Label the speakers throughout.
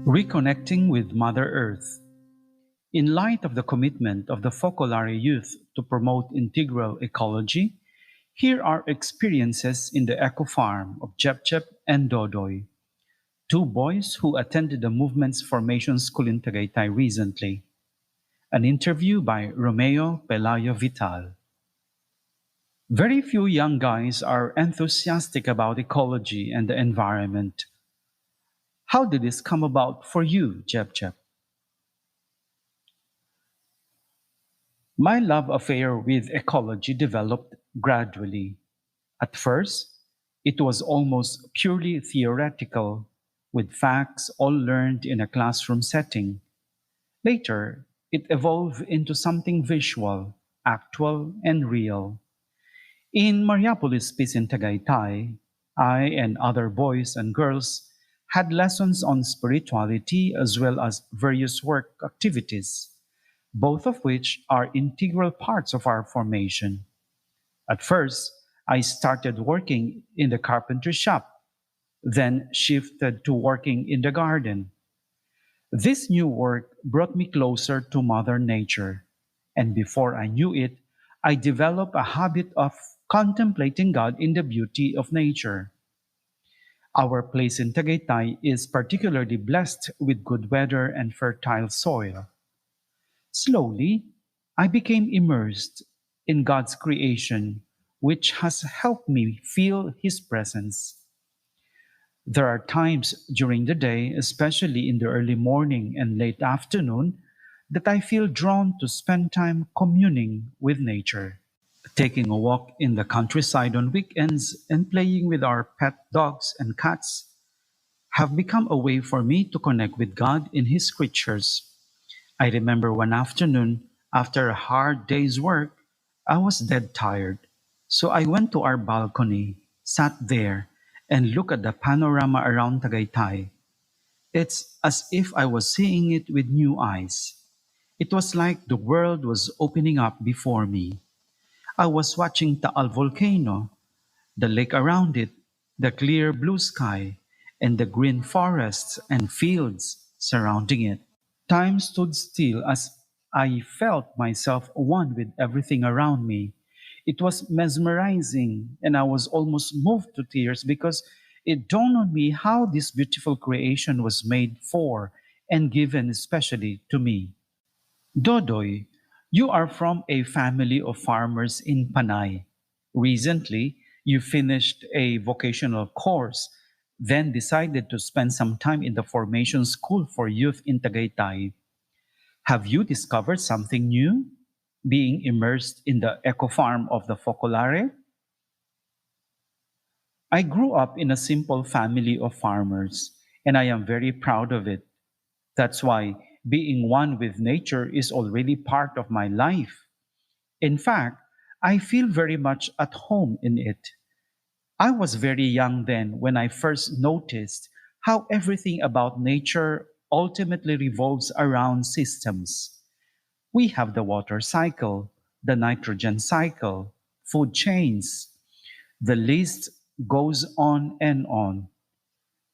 Speaker 1: Reconnecting with Mother Earth. In light of the commitment of the Focolare youth to promote integral ecology, here are experiences in the eco farm of Jep-Jep and Dodoy, two boys who attended the movement's formation school in Tagaytay recently. An interview by Romeo Pelayo Vital. Very few young guys are enthusiastic about ecology and the environment. How did this come about for you, Jep-Jep? My love affair with ecology developed gradually. At first, it was almost purely theoretical, with facts all learned in a classroom setting. Later, it evolved into something visual, actual, and real. In Mariapolis Peace in Tagaytay, I and other boys and girls had lessons on spirituality as well as various work activities, both of which are integral parts of our formation. At first, I started working in the carpentry shop, then shifted to working in the garden. This new work brought me closer to Mother Nature, and before I knew it, I developed a habit of contemplating God in the beauty of nature. Our place in Tagaytay is particularly blessed with good weather and fertile soil. Slowly, I became immersed in God's creation, which has helped me feel His presence. There are times during the day, especially in the early morning and late afternoon, that I feel drawn to spend time communing with nature. Taking a walk in the countryside on weekends and playing with our pet dogs and cats have become a way for me to connect with God in His creatures. I remember one afternoon, after a hard day's work, I was dead tired. So I went to our balcony, sat there, and looked at the panorama around Tagaytay. It's as if I was seeing it with new eyes. It was like the world was opening up before me. I was watching Taal volcano, the lake around it, the clear blue sky, and the green forests and fields surrounding it. Time stood still as I felt myself one with everything around me. It was mesmerizing, and I was almost moved to tears because it dawned on me how this beautiful creation was made for and given especially to me. Dodoy, you are from a family of farmers in Panay. Recently, you finished a vocational course, then decided to spend some time in the formation school for youth in Tagaytay. Have you discovered something new? Being immersed in the eco farm of the Focolare? I grew up in a simple family of farmers, and I am very proud of it. That's why being one with nature is already part of my life. In fact, I feel very much at home in it. I was very young then when I first noticed how everything about nature ultimately revolves around systems. We have the water cycle, the nitrogen cycle, food chains. The list goes on and on.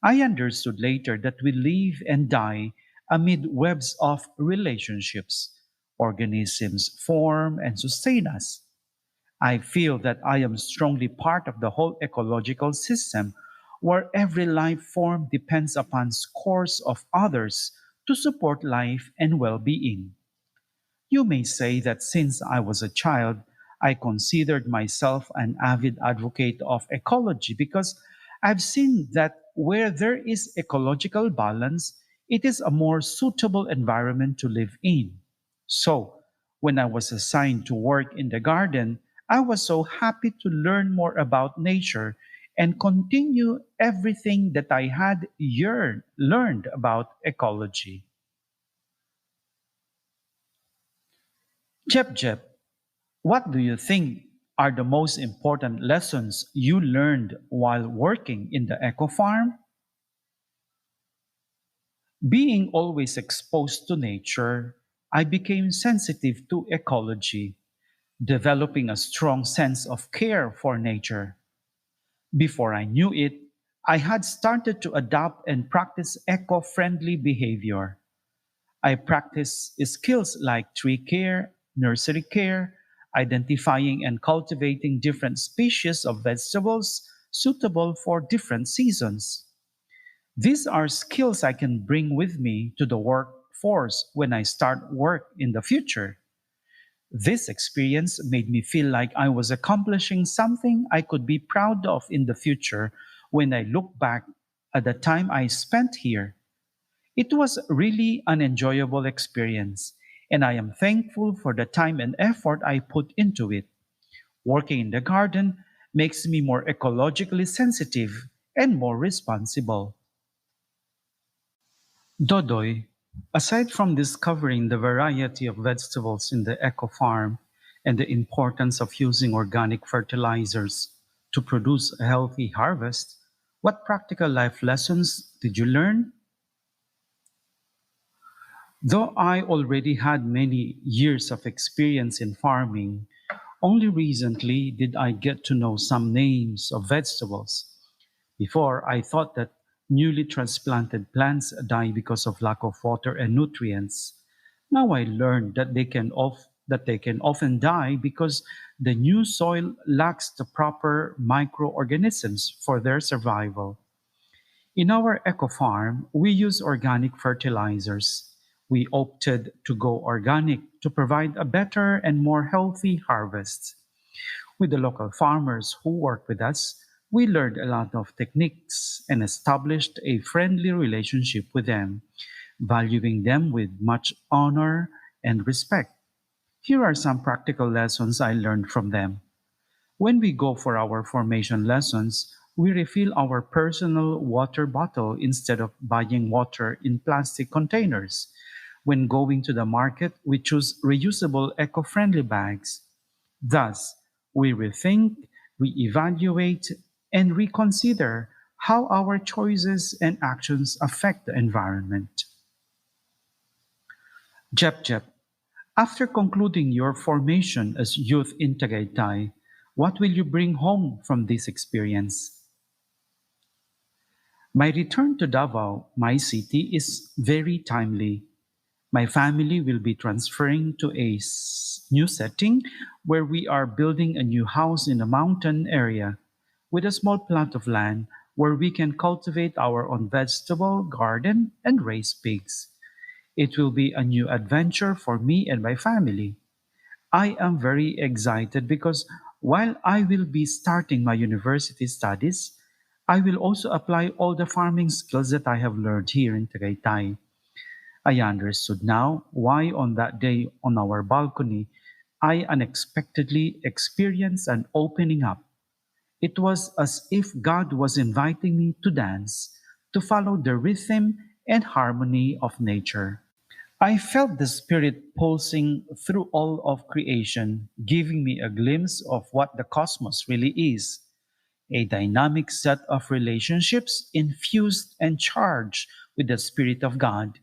Speaker 1: I understood later that we live and die amid webs of relationships. Organisms form and sustain us. I feel that I am strongly part of the whole ecological system where every life form depends upon scores of others to support life and well being. You may say that since I was a child, I considered myself an avid advocate of ecology because I've seen that where there is ecological balance, it is a more suitable environment to live in. So, when I was assigned to work in the garden, I was so happy to learn more about nature and continue everything that I had learned about ecology. Jep Jep, what do you think are the most important lessons you learned while working in the eco farm? Being always exposed to nature, I became sensitive to ecology, developing a strong sense of care for nature. Before I knew it, I had started to adopt and practice eco friendly behavior. I practice skills like tree care, nursery care, identifying and cultivating different species of vegetables suitable for different seasons. These are skills I can bring with me to the workforce when I start work in the future. This experience made me feel like I was accomplishing something I could be proud of in the future when I look back at the time I spent here. It was really an enjoyable experience, and I am thankful for the time and effort I put into it. Working in the garden makes me more ecologically sensitive and more responsible. Dodoy, aside from discovering the variety of vegetables in the eco farm and the importance of using organic fertilizers to produce a healthy harvest, what practical life lessons did you learn? Though I already had many years of experience in farming, only recently did I get to know some names of vegetables. Before, I thought that newly transplanted plants die because of lack of water and nutrients. Now I learned that they can often die because the new soil lacks the proper microorganisms for their survival. In our eco farm, we use organic fertilizers. We opted to go organic to provide a better and more healthy harvest. With the local farmers who work with us, we learned a lot of techniques and established a friendly relationship with them, valuing them with much honor and respect. Here are some practical lessons I learned from them. When we go for our formation lessons, we refill our personal water bottle instead of buying water in plastic containers. When going to the market, we choose reusable eco friendly bags. Thus, we rethink, we evaluate, and reconsider how our choices and actions affect the environment. Jep-Jep, after concluding your formation as youth in Tagaytay, what will you bring home from this experience? My return to Davao, my city, is very timely. My family will be transferring to a new setting where we are building a new house in a mountain area with a small plot of land where we can cultivate our own vegetable garden and raise pigs. It will be a new adventure for me and my family. I am very excited because while I will be starting my university studies, I will also apply all the farming skills that I have learned here in Tagaytay. I understood now why on that day on our balcony, I unexpectedly experienced an opening up. It was as if God was inviting me to dance, to follow the rhythm and harmony of nature. I felt the Spirit pulsing through all of creation, giving me a glimpse of what the cosmos really is, a dynamic set of relationships infused and charged with the Spirit of God.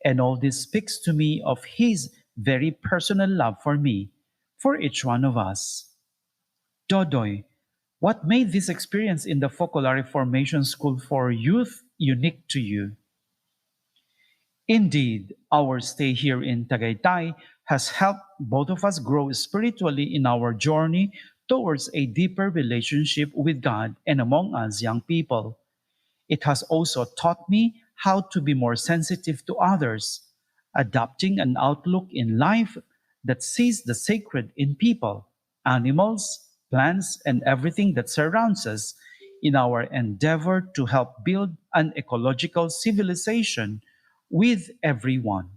Speaker 1: And all this speaks to me of His very personal love for me, for each one of us. Dodoy, what made this experience in the Focolare Formation School for Youth unique to you? Indeed, our stay here in Tagaytay has helped both of us grow spiritually in our journey towards a deeper relationship with God and among us young people. It has also taught me how to be more sensitive to others, adopting an outlook in life that sees the sacred in people, animals, plants, and everything that surrounds us in our endeavor to help build an ecological civilization with everyone.